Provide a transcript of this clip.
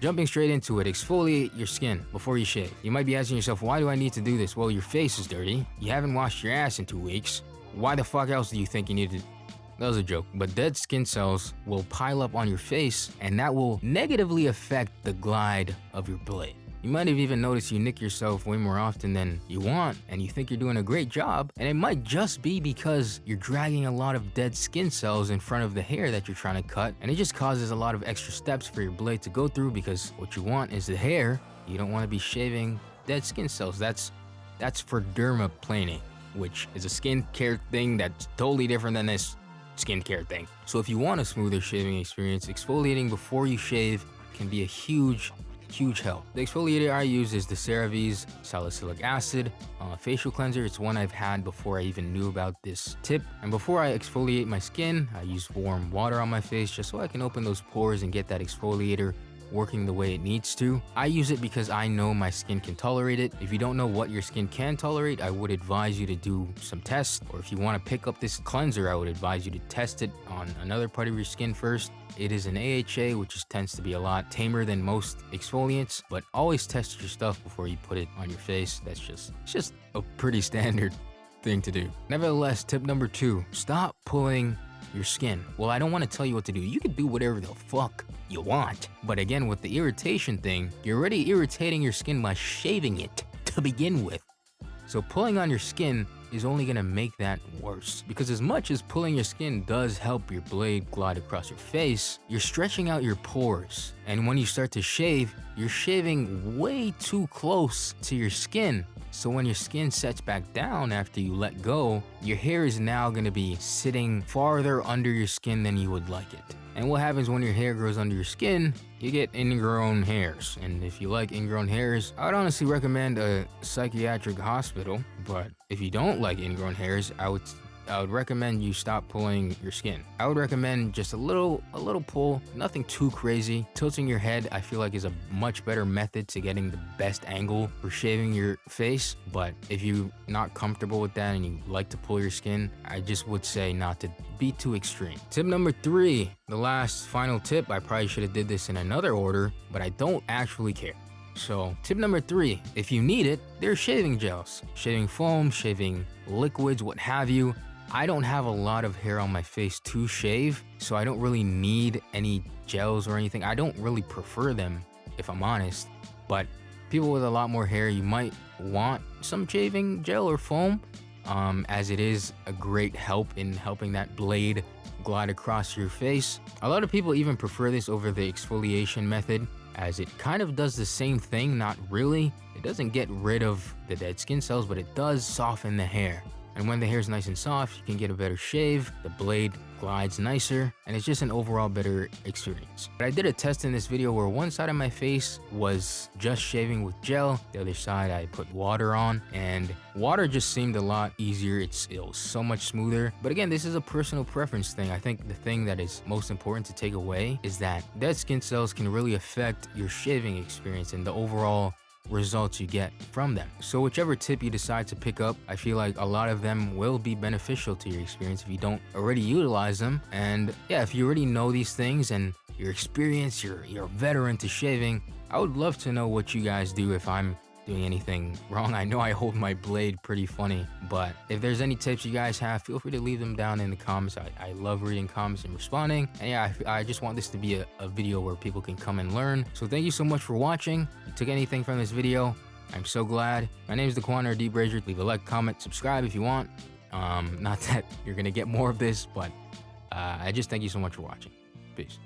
Jumping straight into it, exfoliate your skin before you shave. You might be asking yourself, why do I need to do this? Well, your face is dirty. You haven't washed your ass in 2 weeks. Why the fuck else do you think you need to? That was a joke. But dead skin cells will pile up on your face, and that will negatively affect the glide of your blade. You might have even noticed you nick yourself way more often than you want, and you think you're doing a great job, and it might just be because you're dragging a lot of dead skin cells in front of the hair that you're trying to cut, and it just causes a lot of extra steps for your blade to go through because what you want is the hair. You don't want to be shaving dead skin cells. That's for dermaplaning, which is a skincare thing that's totally different than this skincare thing. So if you want a smoother shaving experience, exfoliating before you shave can be a huge help. The exfoliator I use is the CeraVe's salicylic acid facial cleanser. It's one I've had before I even knew about this tip. And before I exfoliate my skin, I use warm water on my face just so I can open those pores and get that exfoliator working the way it needs to. I use it because I know my skin can tolerate it. If you don't know what your skin can tolerate, I would advise you to do some tests. Or if you want to pick up this cleanser, I would advise you to test it on another part of your skin first. It is an AHA, which tends to be a lot tamer than most exfoliants, but always test your stuff before you put it on your face. It's just a pretty standard thing to do. Nevertheless, tip number 2, stop pulling your skin. Well, I don't want to tell you what to do. You can do whatever the fuck you want. But again, with the irritation thing, you're already irritating your skin by shaving it to begin with. So pulling on your skin is only gonna make that worse. Because as much as pulling your skin does help your blade glide across your face, you're stretching out your pores. And when you start to shave, you're shaving way too close to your skin. So when your skin sets back down after you let go, your hair is now gonna be sitting farther under your skin than you would like it. And what happens when your hair grows under your skin? You get ingrown hairs. And if you like ingrown hairs, I'd honestly recommend a psychiatric hospital. But if you don't like ingrown hairs, I would recommend you stop pulling your skin. I would recommend just a little pull, nothing too crazy. Tilting your head, I feel like, is a much better method to getting the best angle for shaving your face. But if you're not comfortable with that and you like to pull your skin, I just would say not to be too extreme. Tip number 3, the last final tip. I probably should have did this in another order, but I don't actually care. So tip number 3, if you need it, there's shaving gels, shaving foam, shaving liquids, what have you. I don't have a lot of hair on my face to shave, so I don't really need any gels or anything. I don't really prefer them, if I'm honest. But people with a lot more hair, you might want some shaving gel or foam, as it is a great help in helping that blade glide across your face. A lot of people even prefer this over the exfoliation method, as it kind of does the same thing, not really. It doesn't get rid of the dead skin cells, but it does soften the hair. And when the hair is nice and soft, you can get a better shave, the blade glides nicer, and it's just an overall better experience. But I did a test in this video where one side of my face was just shaving with gel, the other side I put water on, and water just seemed a lot easier. It was so much smoother. But again, this is a personal preference thing. I think the thing that is most important to take away is that dead skin cells can really affect your shaving experience and the overall results you get from them. So whichever tip you decide to pick up, I feel like a lot of them will be beneficial to your experience if you don't already utilize them. And yeah, if you already know these things and your experience, you're a veteran to shaving, I would love to know what you guys do if I'm doing anything wrong. I know I hold my blade pretty funny, but if there's any tips you guys have, feel free to leave them down in the comments. I love reading comments and responding. And yeah, I just want this to be a video where people can come and learn. So thank you so much for watching. If you took anything from this video, I'm so glad. My name is dbrazierr. Leave a like, comment, subscribe if you want. Not that you're gonna get more of this, but I just thank you so much for watching. Peace.